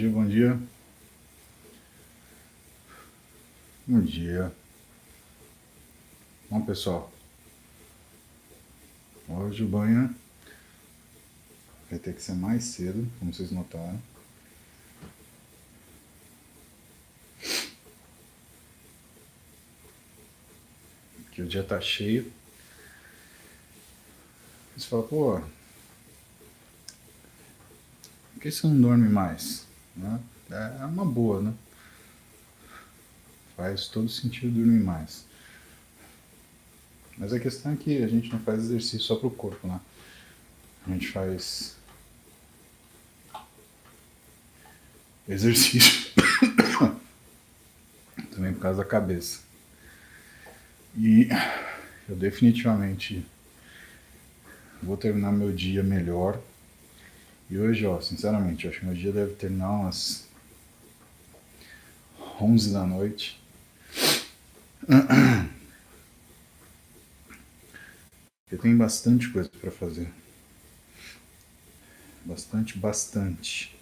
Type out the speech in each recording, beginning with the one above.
dia, bom dia. Bom dia. Bom, pessoal, hoje o banho vai ter que ser mais cedo, como vocês notaram. Porque o dia tá cheio. Você fala, pô, por que você não dorme mais? Né? É uma boa, né? Faz todo sentido dormir mais. Mas a questão é que a gente não faz exercício só pro corpo, né? A gente faz exercício também por causa da cabeça. E eu definitivamente vou terminar meu dia melhor. E hoje, ó, sinceramente, eu acho que meu dia deve terminar umas 11 da noite. Eu tenho bastante coisa para fazer. Bastante.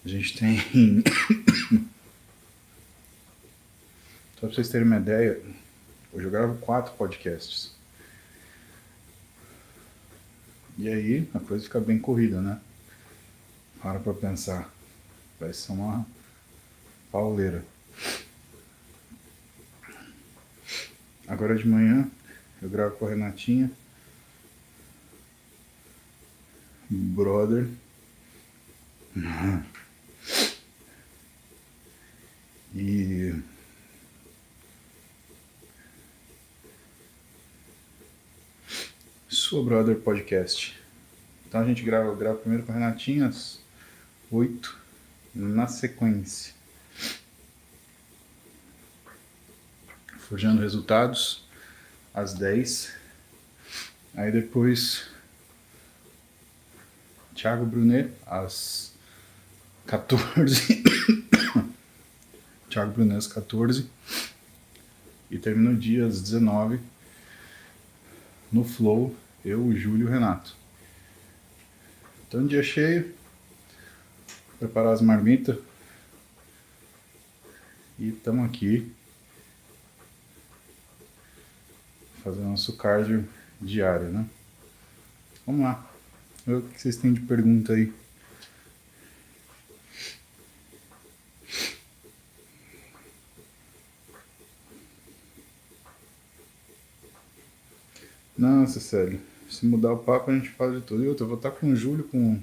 A gente tem. Só pra vocês terem uma ideia, hoje eu gravo 4 podcasts. E aí a coisa fica bem corrida, né? Para pra pensar. Vai ser uma pauleira. Agora de manhã eu gravo com a Renatinha. Brother. E sua Brother Podcast. Então a gente grava primeiro com a Renatinha às 8 na sequência. Forjando resultados às 10. Aí depois Thiago Brunet às 14. Thiago Brunet às 14. E termina o dia às 19. No Flow, eu, o Júlio e o Renato. Então, dia cheio. Preparar as marmitas. E estamos aqui. Fazendo nosso cardio diário, né? Vamos lá. O que vocês têm de pergunta aí? Nossa, sério. Se mudar o papo, a gente fala de tudo. Eu vou estar com o Júlio, com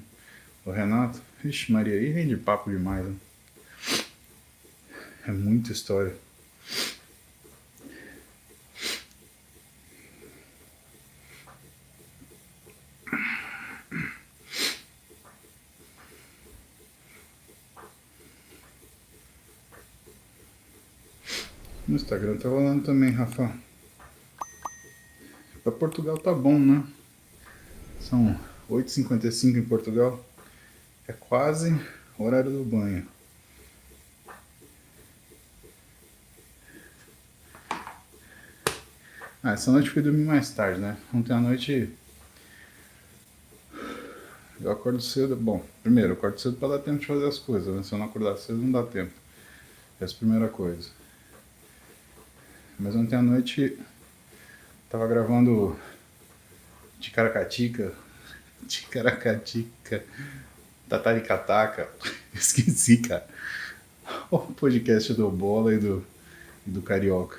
o Renato. Ixi, Maria, aí rende papo demais, né? É muita história. No Instagram tá rolando também, Rafa. Pra Portugal tá bom, né? São 8h55 em Portugal. É quase o horário do banho. Essa noite fui dormir mais tarde, né? Ontem à noite eu acordo cedo. Bom, primeiro, eu acordo cedo pra dar tempo de fazer as coisas, né? Se eu não acordar cedo, não dá tempo. Essa é a primeira coisa. Mas ontem à noite tava gravando Ticaracatica, Tataricataca, esqueci, cara. O podcast do Bola e do Carioca.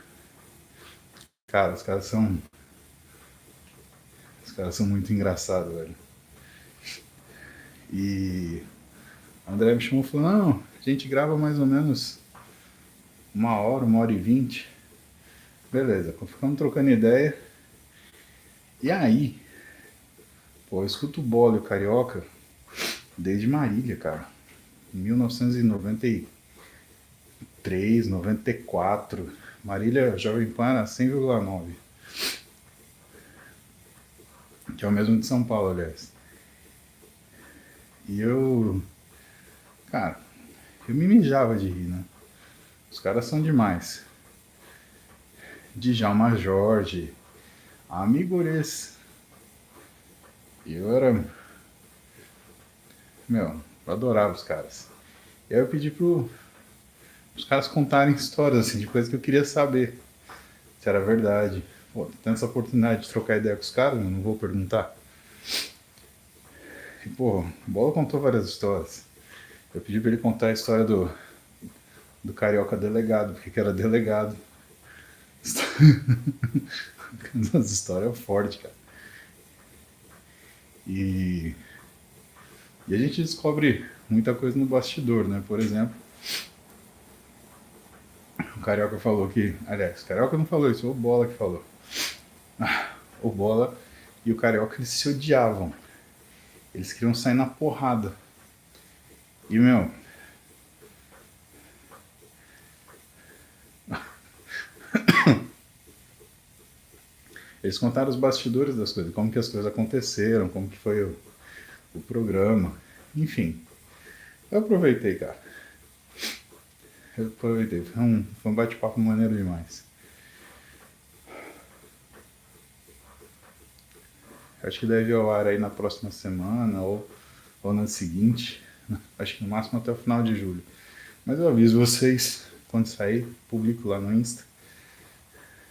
Cara, os caras são muito engraçados, velho. E a André me chamou e falou, não, a gente grava mais ou menos 1h e 20. Beleza, ficamos trocando ideia. E aí, pô, eu escuto o Bola e o Carioca desde Marília, cara. Em 1993, 94. Marília Jovem Pan era 100,9. Que é o mesmo de São Paulo, aliás. E eu... Cara, eu me mijava de rir, né? Os caras são demais. Djalma Jorge, Amigores, E eu era... Meu, eu adorava os caras. E aí eu pedi os caras contarem histórias, assim, de coisas que eu queria saber. Se era verdade. Pô, tendo essa oportunidade de trocar ideia com os caras, eu não vou perguntar. E, pô, o Bola contou várias histórias. Eu pedi pra ele contar a história do carioca delegado, porque era delegado. As histórias fortes, cara. E a gente descobre muita coisa no bastidor, né? Por exemplo, o Carioca falou que... Aliás, o Carioca não falou isso, foi o Bola que falou. O Bola e o Carioca, eles se odiavam. Eles queriam sair na porrada. E, meu... Eles contaram os bastidores das coisas, como que as coisas aconteceram, como que foi o programa. Enfim, eu aproveitei, cara. Eu aproveitei. Foi um bate-papo maneiro demais. Acho que deve ir ao ar aí na próxima semana ou na seguinte. Acho que no máximo até o final de julho. Mas eu aviso vocês, quando sair, publico lá no Insta.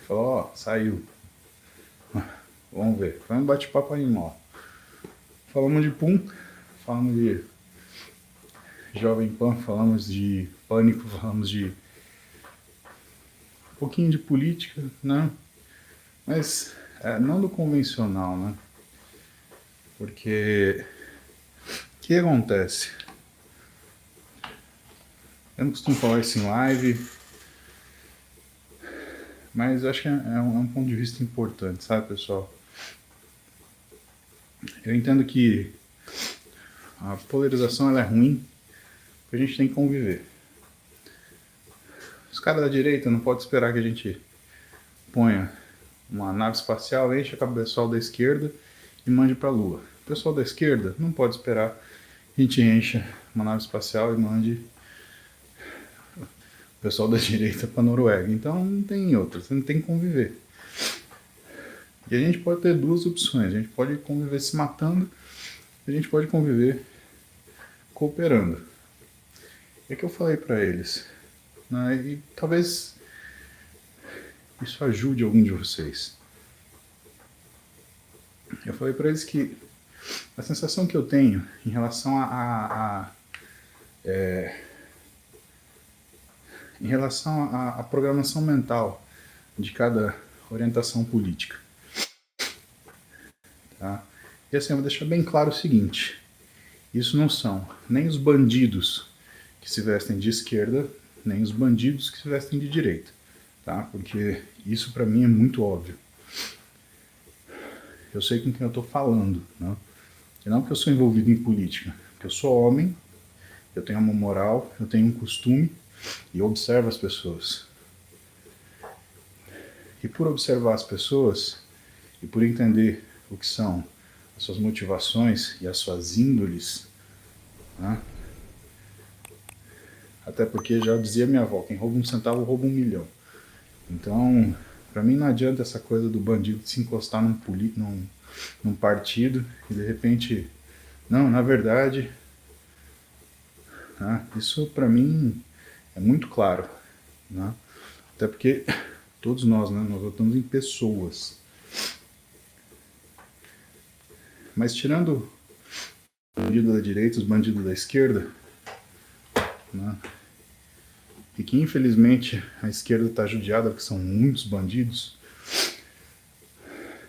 Falo, ó, saiu. Vamos ver. Foi um bate-papo animal. Falamos de Pum, falamos de Jovem Pan, falamos de Pânico, falamos de um pouquinho de política, né? Mas não do convencional, né? Porque o que acontece? Eu não costumo falar isso em live, mas eu acho que é um ponto de vista importante, sabe, pessoal? Eu entendo que a polarização ela é ruim, porque a gente tem que conviver. Os caras da direita não podem esperar que a gente ponha uma nave espacial, enche a pessoal da esquerda e mande para a Lua. O pessoal da esquerda não pode esperar que a gente encha uma nave espacial e mande o pessoal da direita para a Noruega. Então não tem outra, você não tem que conviver. E a gente pode ter duas opções, a gente pode conviver se matando, a gente pode conviver cooperando. É que eu falei para eles, né, e talvez isso ajude algum de vocês. Eu falei para eles que a sensação que eu tenho em relação em relação à programação mental de cada orientação política. Tá? E assim, eu vou deixar bem claro o seguinte, isso não são nem os bandidos que se vestem de esquerda, nem os bandidos que se vestem de direita, tá? Porque isso para mim é muito óbvio. Eu sei com quem eu estou falando, né? E não porque eu sou envolvido em política, porque eu sou homem, eu tenho uma moral, eu tenho um costume e eu observo as pessoas. E por observar as pessoas e por entender o que são as suas motivações e as suas índoles, né? Até porque já dizia minha avó, quem rouba um centavo rouba um milhão. Então, para mim não adianta essa coisa do bandido se encostar num partido e de repente, não, na verdade, né? Isso para mim é muito claro, né? Até porque todos nós, né, nós votamos em pessoas. Mas tirando os bandidos da direita, os bandidos da esquerda, né, e que infelizmente a esquerda está judiada porque são muitos bandidos,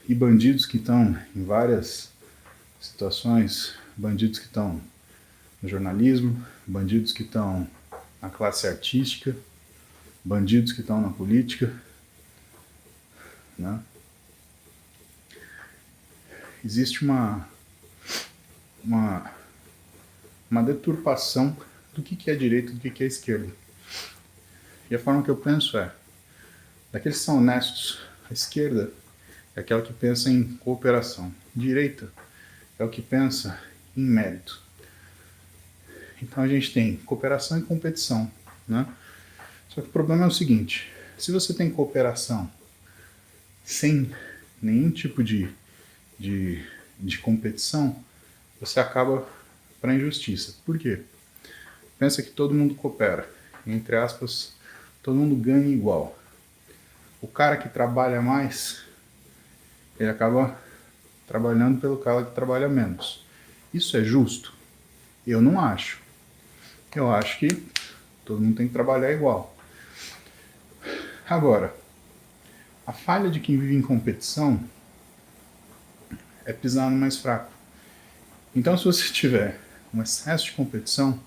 e bandidos que estão em várias situações, bandidos que estão no jornalismo, bandidos que estão na classe artística, bandidos que estão na política, né? Existe uma deturpação do que é direita e do que é esquerda. E a forma que eu penso é, daqueles que são honestos, a esquerda é aquela que pensa em cooperação. Direita é o que pensa em mérito. Então a gente tem cooperação e competição, né? Só que o problema é o seguinte, se você tem cooperação sem nenhum tipo de de competição, você acaba para a injustiça. Por quê? Pensa que todo mundo coopera, entre aspas, todo mundo ganha igual. O cara que trabalha mais, ele acaba trabalhando pelo cara que trabalha menos. Isso é justo? Eu não acho. Eu acho que todo mundo tem que trabalhar igual. Agora, a falha de quem vive em competição é pisar no mais fraco. Então, se você tiver um excesso de competição,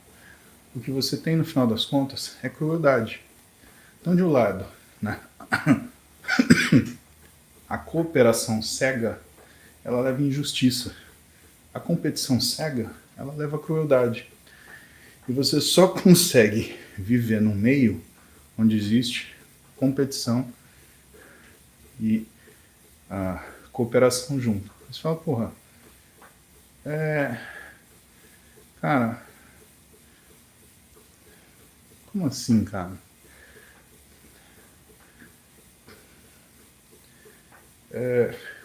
o que você tem no final das contas é crueldade. Então, de um lado, né, a cooperação cega, ela leva injustiça. A competição cega, ela leva crueldade. E você só consegue viver num meio onde existe competição e a cooperação junto. Você fala, porra, cara, como assim, cara?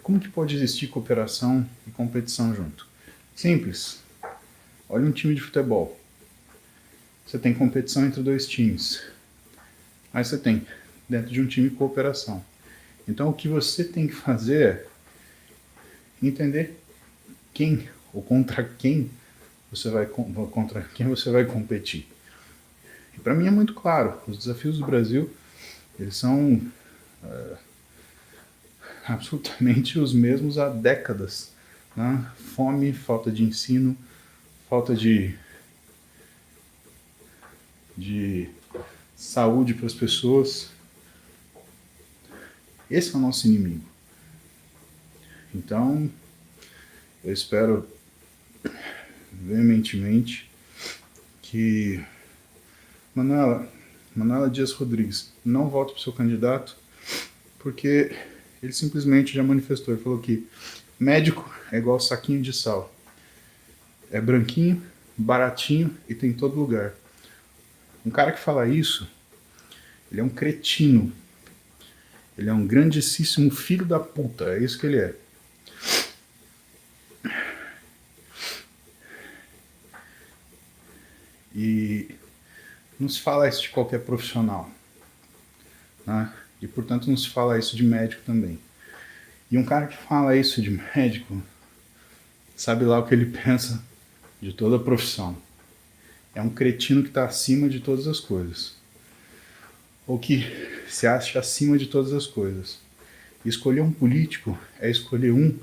Como que pode existir cooperação e competição junto? Simples. Olha um time de futebol. Você tem competição entre dois times. Aí você tem, dentro de um time, cooperação. Então o que você tem que fazer é entender quem ou contra quem você vai competir. E para mim é muito claro, os desafios do Brasil, eles são absolutamente os mesmos há décadas. Né? Fome, falta de ensino, falta de saúde para as pessoas. Esse é o nosso inimigo. Então, eu espero veementemente que Manuela Dias Rodrigues não volte para o seu candidato, porque ele simplesmente já manifestou, ele falou que médico é igual saquinho de sal. É branquinho, baratinho e tem em todo lugar. Um cara que fala isso, ele é um cretino. Ele é um grandíssimo filho da puta, é isso que ele é. E não se fala isso de qualquer profissional, né? E portanto não se fala isso de médico também. E um cara que fala isso de médico, sabe lá o que ele pensa de toda a profissão. É um cretino que está acima de todas as coisas. Ou que se acha acima de todas as coisas. E escolher um político é escolher um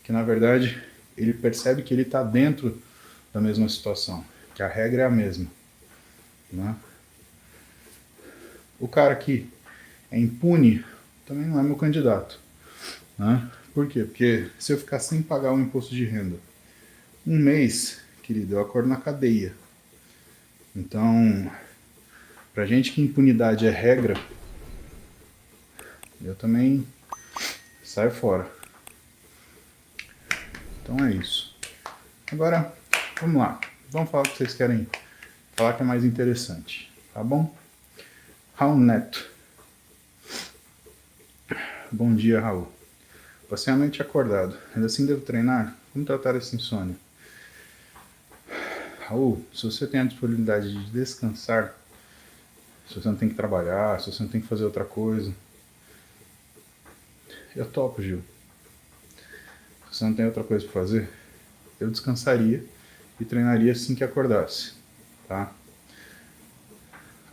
que, na verdade, ele percebe que ele está dentro da mesma situação, que a regra é a mesma. Né? O cara que é impune também não é meu candidato. Né? Por quê? Porque se eu ficar sem pagar o imposto de renda um mês, querido, eu acordo na cadeia. Então, pra gente que impunidade é regra, eu também saio fora. Então é isso. Agora, vamos lá. Vamos falar o que vocês querem falar que é mais interessante. Tá bom? Raul Neto. Bom dia, Raul. Passei a noite acordado. Ainda assim devo treinar? Como tratar essa insônia? Raul, se você tem a disponibilidade de descansar, se você não tem que trabalhar, se você não tem que fazer outra coisa, eu topo, Gil. Se você não tem outra coisa para fazer, eu descansaria e treinaria assim que acordasse, tá?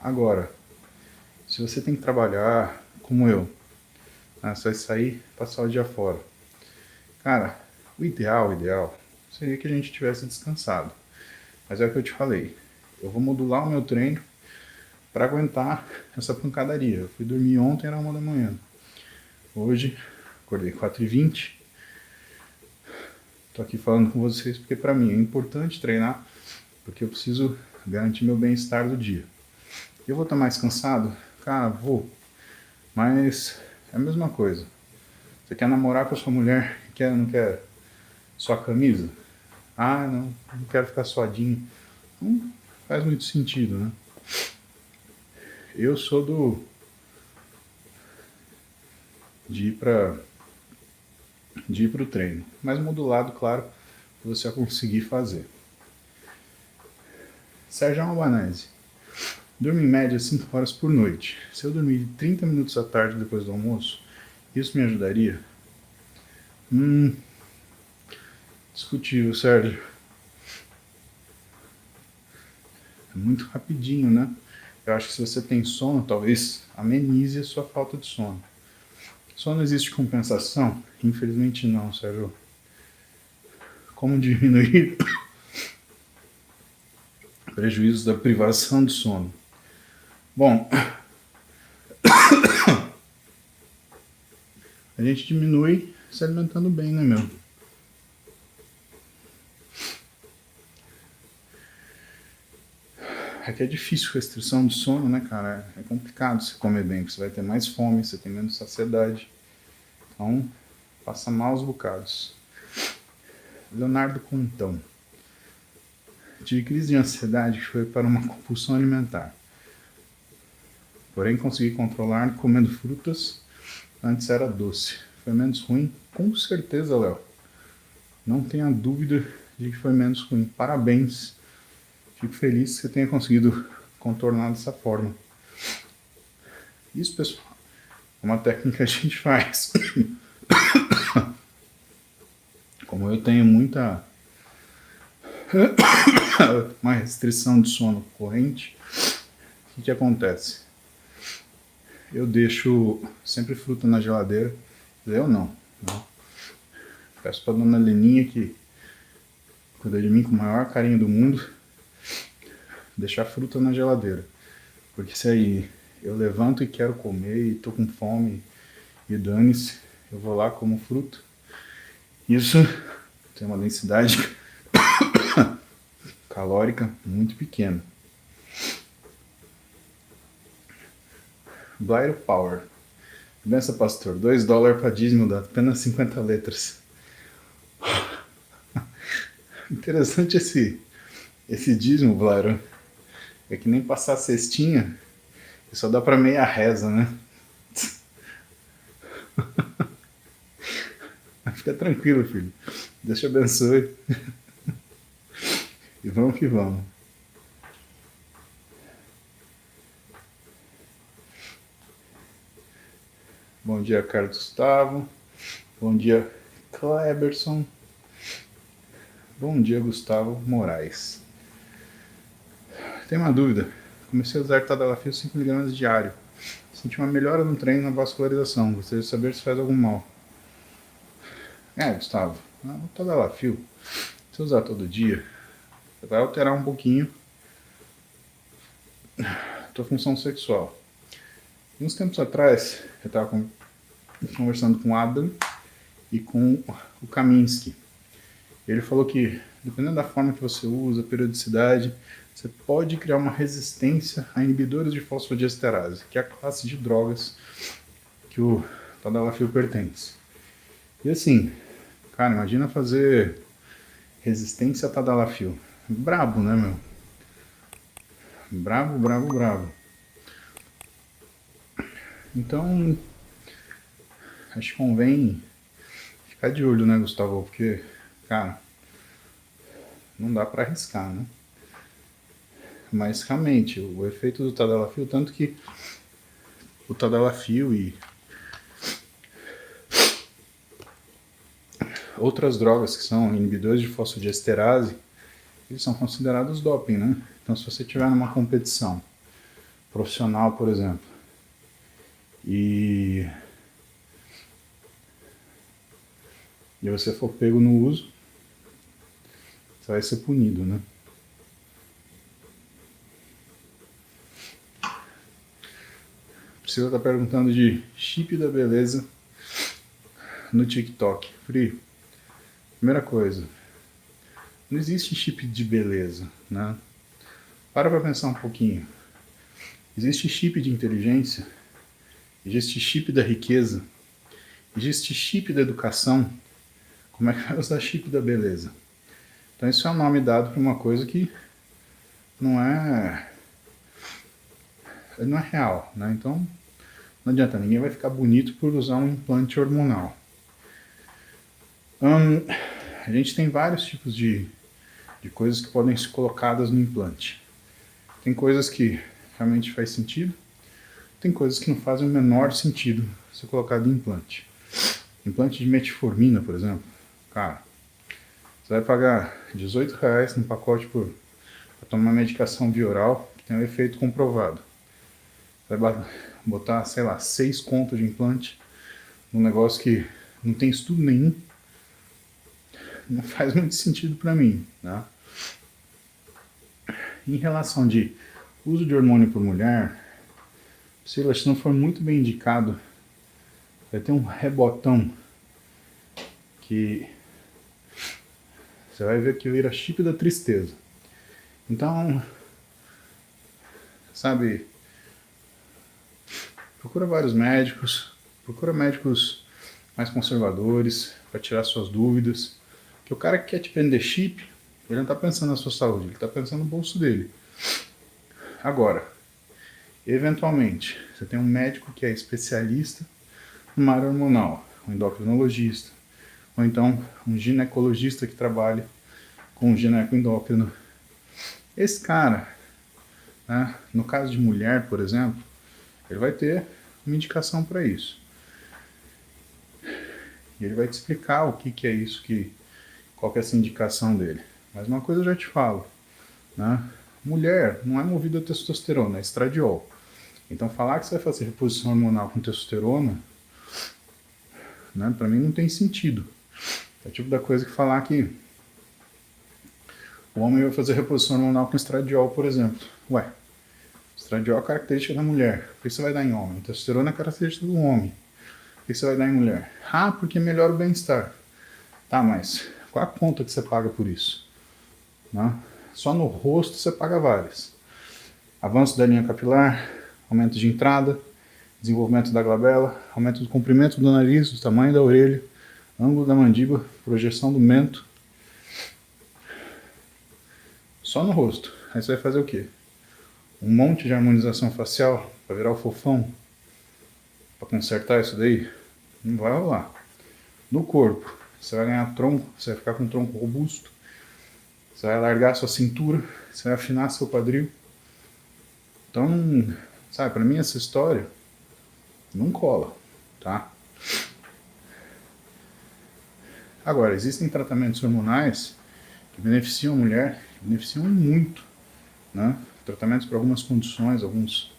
Agora, se você tem que trabalhar, como eu, né, você vai sair, passar o dia fora. Cara, o ideal seria que a gente tivesse descansado. Mas é o que eu te falei. Eu vou modular o meu treino para aguentar essa pancadaria. Eu fui dormir ontem, era 1 da manhã. Hoje, acordei 4h20. Tô aqui falando com vocês porque para mim é importante treinar, porque eu preciso garantir meu bem-estar do dia. Eu vou estar mais cansado? Cara, vou. Mas é a mesma coisa. Você quer namorar com a sua mulher e não quer sua camisa? Ah, não quero ficar suadinho. Não faz muito sentido, né? Eu sou de ir de ir para o treino, mas modulado, claro, para você conseguir fazer. Sérgio Albanese. Durmo em média 5 horas por noite. Se eu dormir 30 minutos à tarde depois do almoço, isso me ajudaria? Discutível, Sérgio. É muito rapidinho, né? Eu acho que se você tem sono, talvez amenize a sua falta de sono. Sono existe compensação? Infelizmente não, Sérgio. Como diminuir prejuízos da privação de sono? Bom, a gente diminui se alimentando bem, né, meu? É que é difícil restrição de sono, né, cara? É complicado você comer bem, porque você vai ter mais fome, você tem menos saciedade. Então, passa maus bocados. Leonardo Contão. Tive crise de ansiedade que foi para uma compulsão alimentar. Porém, consegui controlar comendo frutas. Antes era doce. Foi menos ruim? Com certeza, Léo. Não tenha dúvida de que foi menos ruim. Parabéns. Fico feliz que você tenha conseguido contornar dessa forma. Isso, pessoal, é uma técnica que a gente faz. Como eu tenho uma restrição de sono corrente, o que acontece? Eu deixo sempre fruta na geladeira. Eu não. Peço pra dona Leninha, que cuida de mim com o maior carinho do mundo, deixar fruta na geladeira. Porque se aí eu levanto e quero comer e tô com fome e dane-se, eu vou lá como fruta. Isso tem uma densidade calórica muito pequena. Blair Power. Benção, pastor. $2 para dízimo dá apenas 50 letras. Interessante esse dízimo, Blair. É que nem passar a cestinha, e só dá para meia reza, né? Fica tranquilo, filho. Deus te abençoe. E vamos que vamos. Bom dia, Carlos Gustavo. Bom dia, Kleberson. Bom dia, Gustavo Moraes. Tem uma dúvida. Comecei a usar Tadalafil 5mg diário. Senti uma melhora no treino na vascularização. Gostaria de saber se faz algum mal. Gustavo, o Tadalafil, se usar todo dia, vai alterar um pouquinho a tua função sexual. E uns tempos atrás, eu estava conversando com o Adam e com o Kaminsky. Ele falou que, dependendo da forma que você usa, periodicidade, você pode criar uma resistência a inibidores de fosfodiesterase, que é a classe de drogas que o Tadalafil pertence. E assim, cara, imagina fazer resistência a Tadalafil. Brabo, né, meu? Brabo, brabo, brabo. Então, acho que convém ficar de olho, né, Gustavo? Porque, cara, não dá para arriscar, né? Mas realmente, o efeito do Tadalafil, tanto que o Tadalafil e outras drogas que são inibidores de fosfodiesterase, eles são considerados doping, né? Então, se você estiver numa competição profissional, por exemplo, e você for pego no uso, você vai ser punido, né? Priscila está perguntando de chip da beleza no TikTok. Pri, primeira coisa, não existe chip de beleza, né? Para pensar um pouquinho. Existe chip de inteligência, existe chip da riqueza, existe chip da educação. Como é que vai usar chip da beleza? Então isso é um nome dado para uma coisa que não é real, né? Então não adianta, ninguém vai ficar bonito por usar um implante hormonal. A gente tem vários tipos de coisas que podem ser colocadas no implante. Tem coisas que realmente faz sentido, tem coisas que não fazem o menor sentido ser colocado em implante. Implante de metformina, por exemplo, cara, você vai pagar R$18 no pacote para tomar uma medicação bioral que tem um efeito comprovado. Vai botar, sei lá, 6 contos de implante num negócio que não tem estudo nenhum. Não faz muito sentido para mim, né? Em relação de uso de hormônio por mulher, se não for muito bem indicado, vai ter um rebotão que você vai ver que vira chip da tristeza. Então, sabe, procura vários médicos, procura médicos mais conservadores para tirar suas dúvidas. Que o cara que quer te vender chip, ele não está pensando na sua saúde, ele está pensando no bolso dele. Agora, eventualmente, você tem um médico que é especialista numa área hormonal, um endocrinologista, ou então um ginecologista que trabalha com ginecoendócrino. Esse cara, né, no caso de mulher, por exemplo, ele vai ter uma indicação para isso. E ele vai te explicar o que é isso, qual que é essa indicação dele. Mas uma coisa eu já te falo, né? Mulher não é movida a testosterona, é estradiol. Então falar que você vai fazer reposição hormonal com testosterona, né, para mim não tem sentido. É o tipo da coisa que falar que o homem vai fazer reposição hormonal com estradiol, por exemplo. Ué, estradiol é a característica da mulher. Por que você vai dar em homem? Testosterona é a característica do homem. Por que você vai dar em mulher? Ah, porque melhora o bem-estar. Tá, mas qual a conta que você paga por isso? Né? Só no rosto você paga várias. Avanço da linha capilar, aumento de entrada, desenvolvimento da glabela, aumento do comprimento do nariz, do tamanho da orelha, ângulo da mandíbula, projeção do mento. Só no rosto. Aí você vai fazer o quê? Um monte de harmonização facial para virar o fofão? Para consertar isso daí? Não vai rolar. No corpo, você vai ganhar tronco, você vai ficar com um tronco robusto, você vai alargar sua cintura, você vai afinar seu quadril. Então, sabe, para mim essa história não cola, tá? Agora, existem tratamentos hormonais que beneficiam a mulher, beneficiam muito, né? Tratamentos para algumas condições, algumas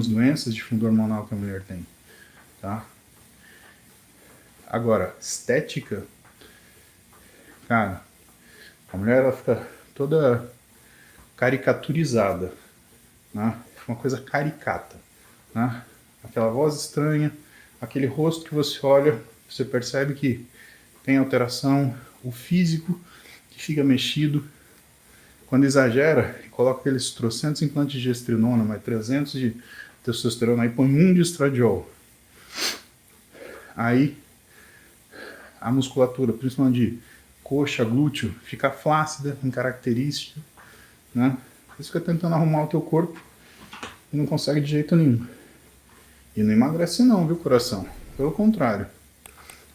doenças de fundo hormonal que a mulher tem, tá? Agora, estética, cara, a mulher ela fica toda caricaturizada, né? Uma coisa caricata, né? Aquela voz estranha, aquele rosto que você olha, você percebe que tem alteração, o físico que fica mexido. Quando exagera, coloca aqueles trocentos implantes de gestrinona, mais 300 de testosterona, aí põe 1 de estradiol. Aí a musculatura, principalmente de coxa, glúteo, fica flácida, incaracterística, né? Você fica tentando arrumar o teu corpo e não consegue de jeito nenhum. E não emagrece não, viu, coração? Pelo contrário.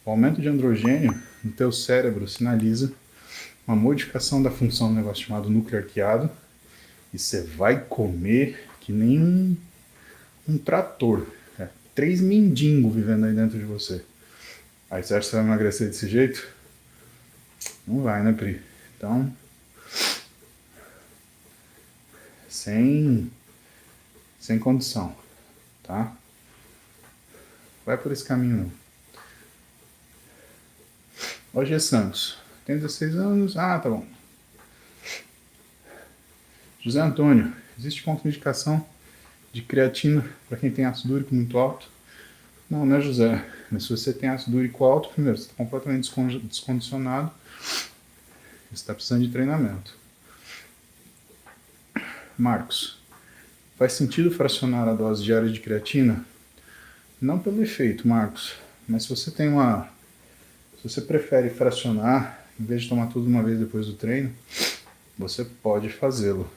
O aumento de androgênio no teu cérebro sinaliza uma modificação da função do negócio chamado núcleo arqueado, e você vai comer que nem um trator. 3 mendigos vivendo aí dentro de você. Aí você acha que você vai emagrecer desse jeito? Não vai, né, Pri? Então, sem condição, tá? Vai por esse caminho não. Hoje Santos, tem 16 anos, ah, tá bom. José Antônio, existe contraindicação de creatina para quem tem ácido úrico muito alto? Não, né, José? Mas se você tem ácido úrico alto, primeiro, você está completamente descondicionado, você está precisando de treinamento. Marcos, faz sentido fracionar a dose diária de creatina? Não pelo efeito, Marcos, mas se você tem se você prefere fracionar, em vez de tomar tudo de uma vez depois do treino, você pode fazê-lo.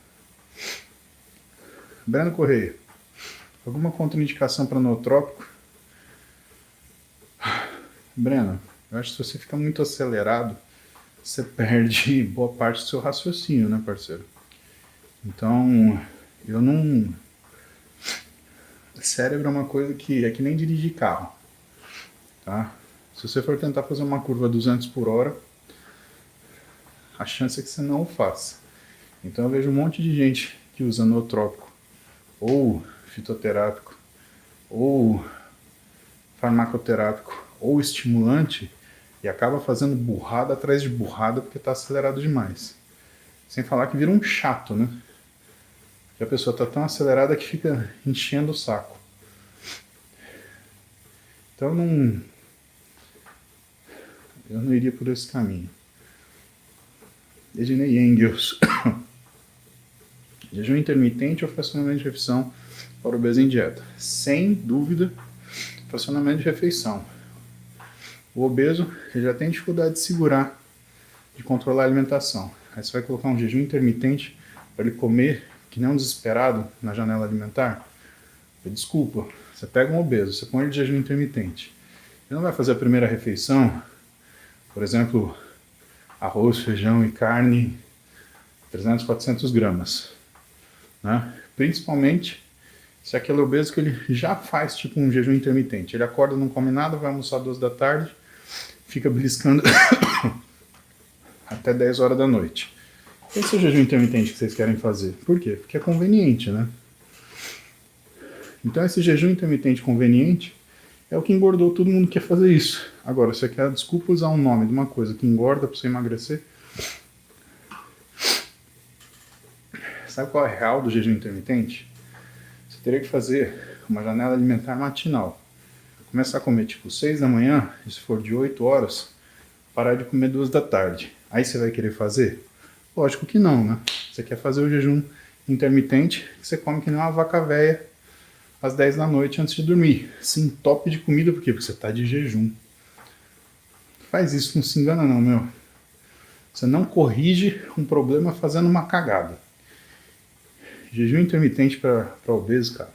Breno Correia, alguma contraindicação para nootrópico? Breno, eu acho que se você fica muito acelerado, você perde boa parte do seu raciocínio, né, parceiro? Então, eu não... Cérebro é uma coisa que é que nem dirigir carro, tá? Se você for tentar fazer uma curva a 200 por hora, a chance é que você não o faça. Então eu vejo um monte de gente que usa nootrópico, ou fitoterápico, ou farmacoterápico, ou estimulante, e acaba fazendo burrada atrás de burrada porque está acelerado demais. Sem falar que vira um chato, né? Que a pessoa está tão acelerada que fica enchendo o saco. Então eu não iria por esse caminho. Ednei Engels. Jejum intermitente ou fracionamento de refeição para o obeso em dieta? Sem dúvida, fracionamento de refeição. O obeso ele já tem dificuldade de segurar, de controlar a alimentação. Aí você vai colocar um jejum intermitente para ele comer que nem um desesperado na janela alimentar? Desculpa, você pega um obeso, você põe ele de jejum intermitente. Ele não vai fazer a primeira refeição, por exemplo, arroz, feijão e carne, 300, 400 gramas. Né? Principalmente se aquele obeso que ele já faz tipo um jejum intermitente. Ele acorda, não come nada, vai almoçar às 2 da tarde, fica beliscando até 10 horas da noite. Esse é o jejum intermitente que vocês querem fazer. Por quê? Porque é conveniente, né? Então esse jejum intermitente conveniente é o que engordou, todo mundo quer fazer isso. Agora, você quer, desculpa usar um nome de uma coisa que engorda para você emagrecer? Sabe qual é a real do jejum intermitente? Você teria que fazer uma janela alimentar matinal. Começar a comer tipo 6 da manhã, e se for de 8 horas, parar de comer 2 da tarde. Aí você vai querer fazer? Lógico que não, né? Você quer fazer o jejum intermitente, que você come que nem uma vaca velha às 10 da noite antes de dormir. Se entope de comida, por quê? Porque você está de jejum. Faz isso, não se engana não, meu. Você não corrige um problema fazendo uma cagada. Jejum intermitente para obeso, cara,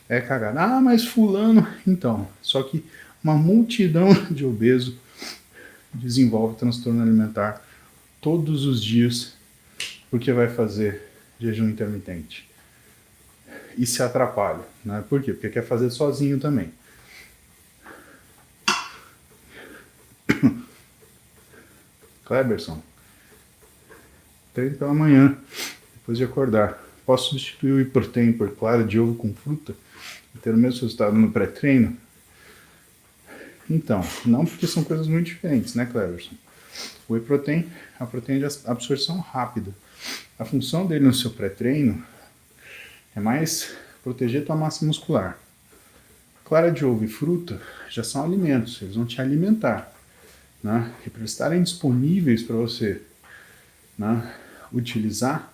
é cagada. Ah, mas fulano... Então, só que uma multidão de obeso desenvolve transtorno alimentar todos os dias porque vai fazer jejum intermitente. E se atrapalha, né? Por quê? Porque quer fazer sozinho também. Kleberson, treino pela manhã, depois de acordar. Posso substituir o whey protein por clara de ovo com fruta e ter o mesmo resultado no pré-treino? Então, não, porque são coisas muito diferentes, né, Cleverson? O whey protein é uma proteína de absorção rápida. A função dele no seu pré-treino é mais proteger tua massa muscular. Clara de ovo e fruta já são alimentos, eles vão te alimentar. Né? E para estarem disponíveis para você, né, utilizar,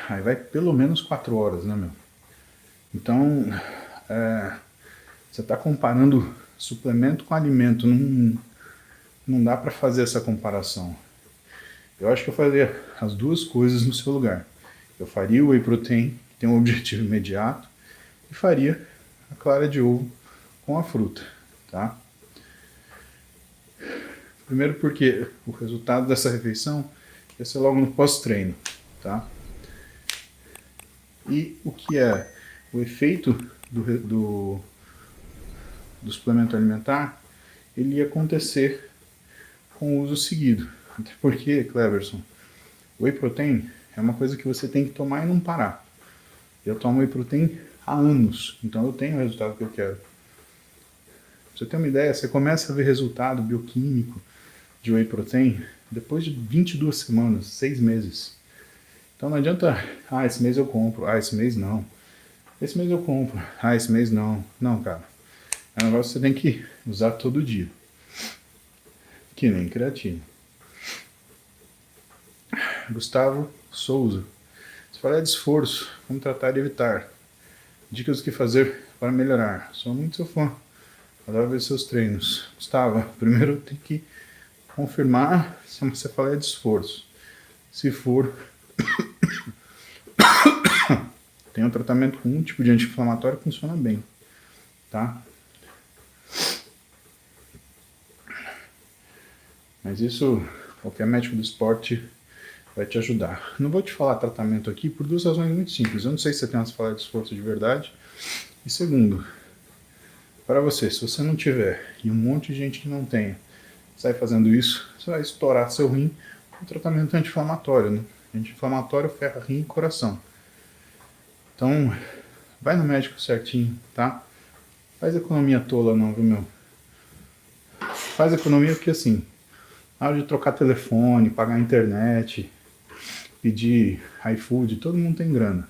aí vai pelo menos 4 horas, né, meu? Então, você está comparando suplemento com alimento, não dá para fazer essa comparação. Eu acho que eu faria as duas coisas no seu lugar. Eu faria o whey protein, que tem um objetivo imediato, e faria a clara de ovo com a fruta, tá? Primeiro porque o resultado dessa refeição ia ser logo no pós-treino, tá? E o que é o efeito do suplemento alimentar, ele ia acontecer com o uso seguido. Até porque, Cleverson, whey protein é uma coisa que você tem que tomar e não parar. Eu tomo whey protein há anos, então eu tenho o resultado que eu quero. Pra você ter uma ideia, você começa a ver resultado bioquímico de whey protein depois de 22 semanas, 6 meses. Então não adianta, esse mês eu compro, esse mês não. Esse mês eu compro, esse mês não. Não, cara. É um negócio que você tem que usar todo dia. Que nem creatina. Gustavo Souza. Se falar de esforço, como tratar e evitar. Dicas do que fazer para melhorar. Sou muito seu fã. Adoro ver seus treinos. Gustavo, primeiro tem que confirmar se você falar de esforço. Se for, tem um tratamento com um tipo de anti-inflamatório que funciona bem, tá? Mas isso, qualquer médico do esporte vai te ajudar. Não vou te falar tratamento aqui por duas razões muito simples. Eu não sei se você tem umas falhas de esforço de verdade. E segundo, para você, se você não tiver, e um monte de gente que não tem, sai fazendo isso, você vai estourar seu rim com tratamento anti-inflamatório, né? Anti-inflamatório ferra rim e coração. Então, vai no médico certinho, tá? Faz economia tola não, viu, meu? Faz economia porque assim, na hora de trocar telefone, pagar internet, pedir iFood, todo mundo tem grana.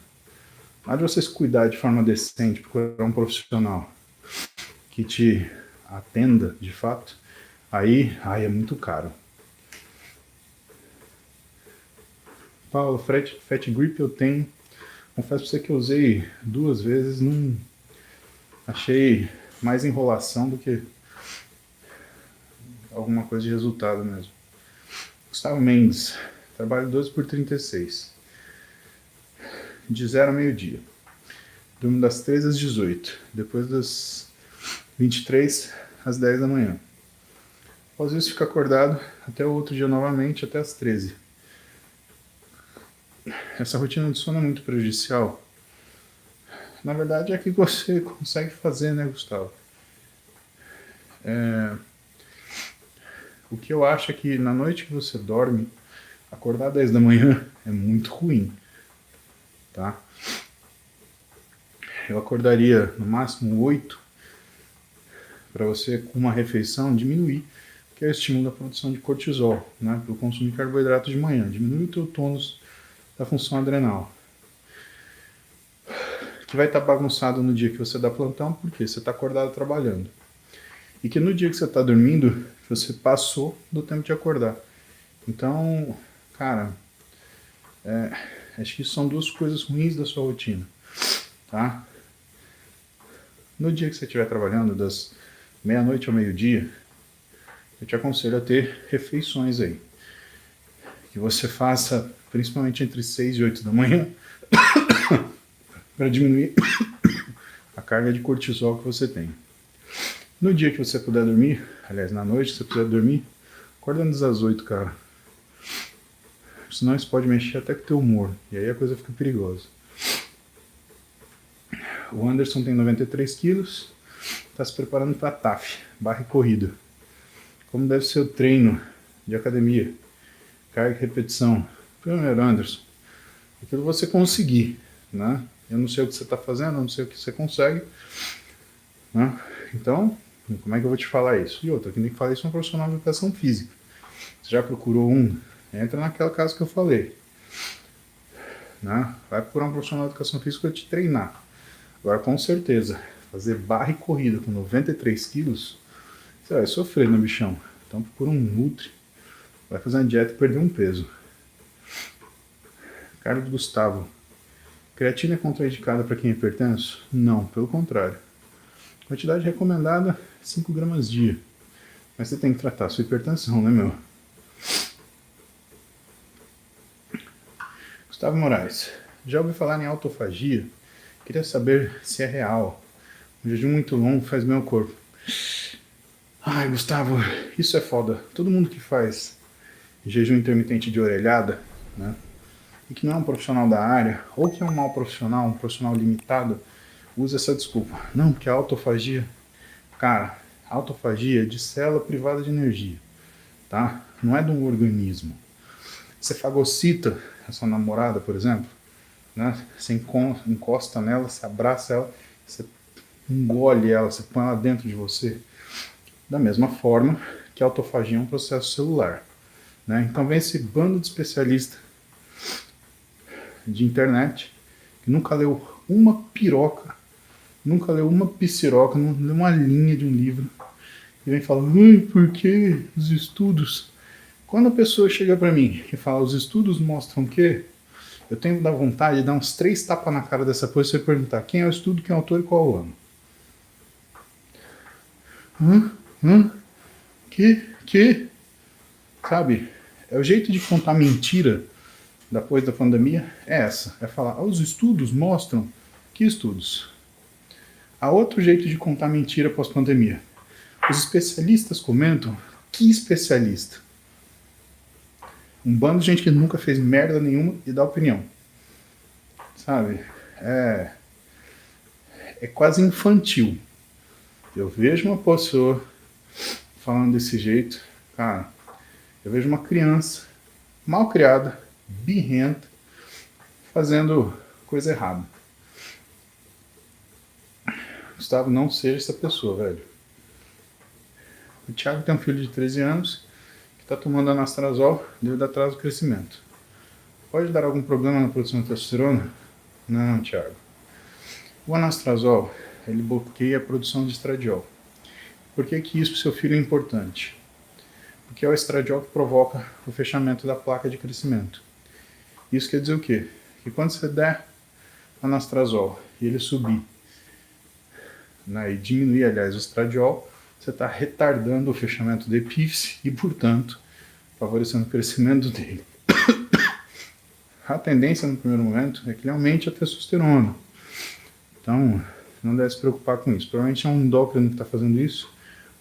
Na hora de você se cuidar de forma decente, procurar um profissional que te atenda de fato, aí é muito caro. Paulo, Fat Grip eu tenho. Confesso pra você que eu usei 2 vezes, não achei mais enrolação do que alguma coisa de resultado mesmo. Gustavo Mendes, trabalho 12 por 36. De 0 a meio-dia. Durmo das 13 às 18. Depois das 23 às 10 da manhã. Após isso, fico acordado até o outro dia novamente, até às 13. Essa rotina de sono é muito prejudicial. Na verdade, é que você consegue fazer, né, Gustavo? O que eu acho é que na noite que você dorme, acordar às 10 da manhã é muito ruim, tá? Eu acordaria no máximo 8 para você, com uma refeição, diminuir, que é o estímulo da produção de cortisol, né? Pelo consumo de carboidrato de manhã. Diminui o teu tônus da função adrenal. Que vai estar bagunçado no dia que você dá plantão, porque você está acordado trabalhando. E que no dia que você está dormindo, você passou do tempo de acordar. Então, cara, acho que isso são duas coisas ruins da sua rotina, tá? No dia que você estiver trabalhando, das meia-noite ao meio-dia, eu te aconselho a ter refeições aí. Que você faça principalmente entre 6 e 8 da manhã para diminuir a carga de cortisol que você tem. No dia que você puder dormir, aliás, na noite que você puder dormir, acorda antes das 8, cara. Senão isso pode mexer até com o teu humor, e aí a coisa fica perigosa. O Anderson tem 93 quilos, está se preparando para TAF, barra e corrida. Como deve ser o treino de academia? Carga e repetição. Primeiro, Anderson, aquilo você conseguir, né? Eu não sei o que você está fazendo, eu não sei o que você consegue, né? Então, como é que eu vou te falar isso? E outra, quem tem que falar isso é um profissional de educação física. Você já procurou um? Entra naquela casa que eu falei, né? Vai procurar um profissional de educação física para te treinar. Agora, com certeza, fazer barra e corrida com 93 quilos, você vai sofrer, né, bichão? Então procura um nutri, vai fazer uma dieta e perder um peso. Carlos Gustavo, creatina é contraindicada para quem é hipertenso? Não, pelo contrário. Quantidade recomendada, 5 gramas dia. Mas você tem que tratar a sua hipertensão, né, meu? Gustavo Moraes, já ouvi falar em autofagia? Queria saber se é real. Um jejum muito longo faz bem ao corpo. Ai, Gustavo, isso é foda. Todo mundo que faz jejum intermitente de orelhada, né, e que não é um profissional da área, ou que é um mau profissional, um profissional limitado, usa essa desculpa. Não, porque a autofagia... Cara, a autofagia é de célula privada de energia, tá? Não é de um organismo. Você fagocita a sua namorada, por exemplo, né? Você encosta nela, você abraça ela, você engole ela, você põe ela dentro de você. Da mesma forma que a autofagia é um processo celular, né? Então vem esse bando de especialista de internet que nunca leu uma piroca, nunca leu uma piciroca, não leu uma linha de um livro e vem falando, por que os estudos? Quando a pessoa chega para mim e fala, os estudos mostram que, eu tenho da vontade de dar uns 3 tapas na cara dessa pessoa e perguntar quem é o estudo, quem é o autor e qual é o ano. Que? Sabe? É o jeito de contar mentira depois da pandemia é essa. É falar, os estudos mostram. Que estudos? Há outro jeito de contar mentira pós-pandemia. Os especialistas comentam. Que especialista? Um bando de gente que nunca fez merda nenhuma e dá opinião. Sabe? É quase infantil. Eu vejo uma pessoa falando desse jeito, cara, eu vejo uma criança mal criada, birrenta, fazendo coisa errada. Gustavo, não seja essa pessoa, velho. O Thiago tem um filho de 13 anos que está tomando anastrozol devido ao atraso do crescimento. Pode dar algum problema na produção de testosterona? Não, Thiago. O anastrozol, ele bloqueia a produção de estradiol. Por que isso para o seu filho é importante? Porque é o estradiol que provoca o fechamento da placa de crescimento. Isso quer dizer o quê? Que quando você der anastrozol e ele subir, né, e diminuir, aliás, o estradiol, você está retardando o fechamento da epífise e, portanto, favorecendo o crescimento dele. A tendência no primeiro momento é que ele aumente a testosterona. Então, não deve se preocupar com isso. Provavelmente é um endócrino que está fazendo isso.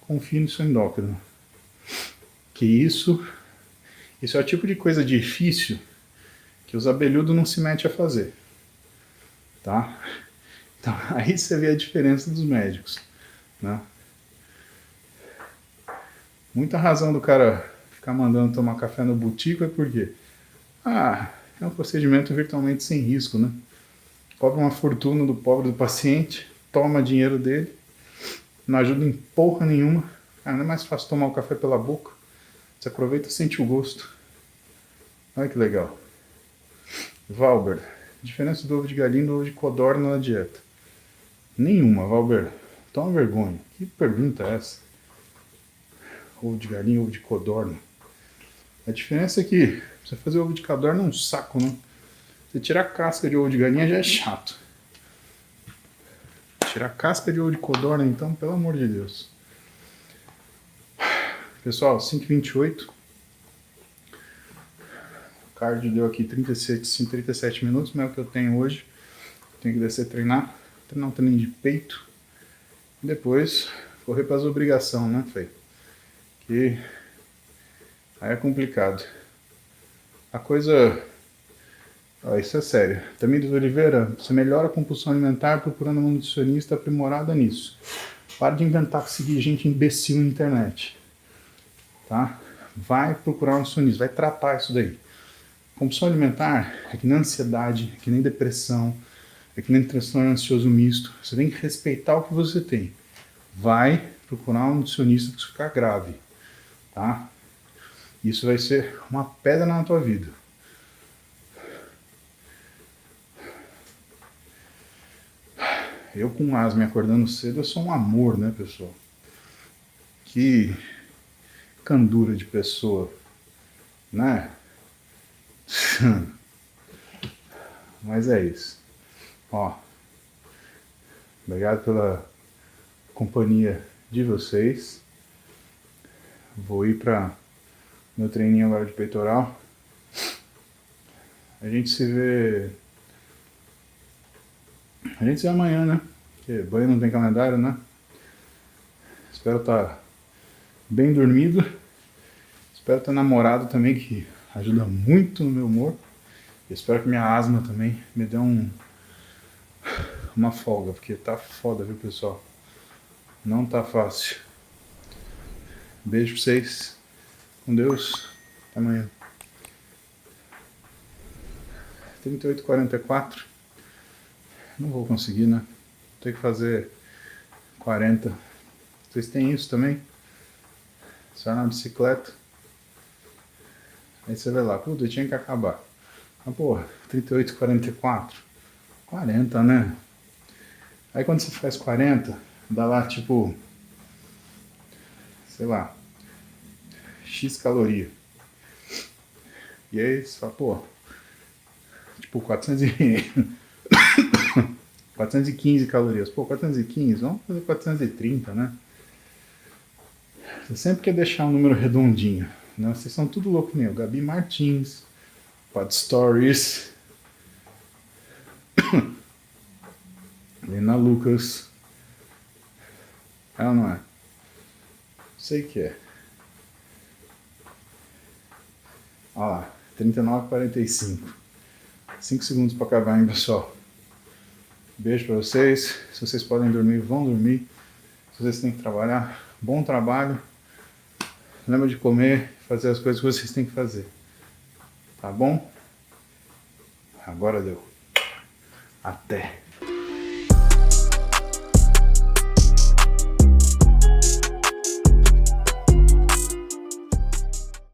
Confie no seu endócrino. Que isso é o tipo de coisa difícil que os abelhudos não se metem a fazer. Tá? Então, aí você vê a diferença dos médicos. Né? Muita razão do cara ficar mandando tomar café no botico é porque é um procedimento virtualmente sem risco, né? Cobra uma fortuna do pobre do paciente, toma dinheiro dele, não ajuda em porra nenhuma. Não é mais fácil tomar o café pela boca. Você aproveita e sente o gosto. Olha que legal. Valber, diferença do ovo de galinha e do ovo de codorna na dieta? Nenhuma, Valber. Toma vergonha. Que pergunta é essa? Ovo de galinha, ovo de codorna. A diferença é que você fazer ovo de codorna é um saco, né? Você tirar a casca de ovo de galinha já é chato. Tirar a casca de ovo de codorna, então, pelo amor de Deus. Pessoal, 5h28. O cardio deu aqui 37 minutos, mas é o que eu tenho hoje. Tenho que descer treinar um treino de peito. E depois correr para as obrigações, né, Fê? Que aí é complicado. A coisa... isso é sério. Tamires Oliveira, você melhora a compulsão alimentar procurando uma nutricionista aprimorada nisso. Para de inventar seguir gente imbecil na internet. Tá? Vai procurar um nutricionista, vai tratar isso daí. Compulsão alimentar é que nem ansiedade, é que nem depressão, é que nem transtorno ansioso misto. Você tem que respeitar o que você tem. Vai procurar um nutricionista se ficar grave. Tá? Isso vai ser uma pedra na tua vida. Eu com asma acordando cedo, eu sou um amor, né, pessoal? Que candura de pessoa, né? Mas é isso. Ó, obrigado pela companhia de vocês. Vou ir para meu treininho agora de peitoral. A gente se vê amanhã, né? Porque banho não tem calendário, né? Espero estar bem dormido. Espero estar namorado também, que ajuda muito no meu humor. Espero que minha asma também me dê uma folga, porque tá foda, viu, pessoal? Não tá fácil. Beijo pra vocês. Com Deus. Até amanhã. 38h44. Não vou conseguir, né? Tem que fazer 40. Vocês têm isso também? Só na bicicleta. Aí você vai lá. Puta, tinha que acabar. Mas, porra, 38h44. 40, né? Aí quando você faz 40, dá lá tipo, sei lá, X caloria. E aí você fala, pô, tipo 415 calorias. Pô, 415, vamos fazer 430, né? Você sempre quer deixar um número redondinho, né? Vocês são tudo louco meu. Gabi Martins, Pod Stories, Lena Lucas. Ela não é? Sei que é. Olha lá, 39h45. 5 segundos para acabar, hein, pessoal? Beijo para vocês. Se vocês podem dormir, vão dormir. Se vocês têm que trabalhar, bom trabalho. Lembra de comer, fazer as coisas que vocês têm que fazer. Tá bom? Agora deu. Até.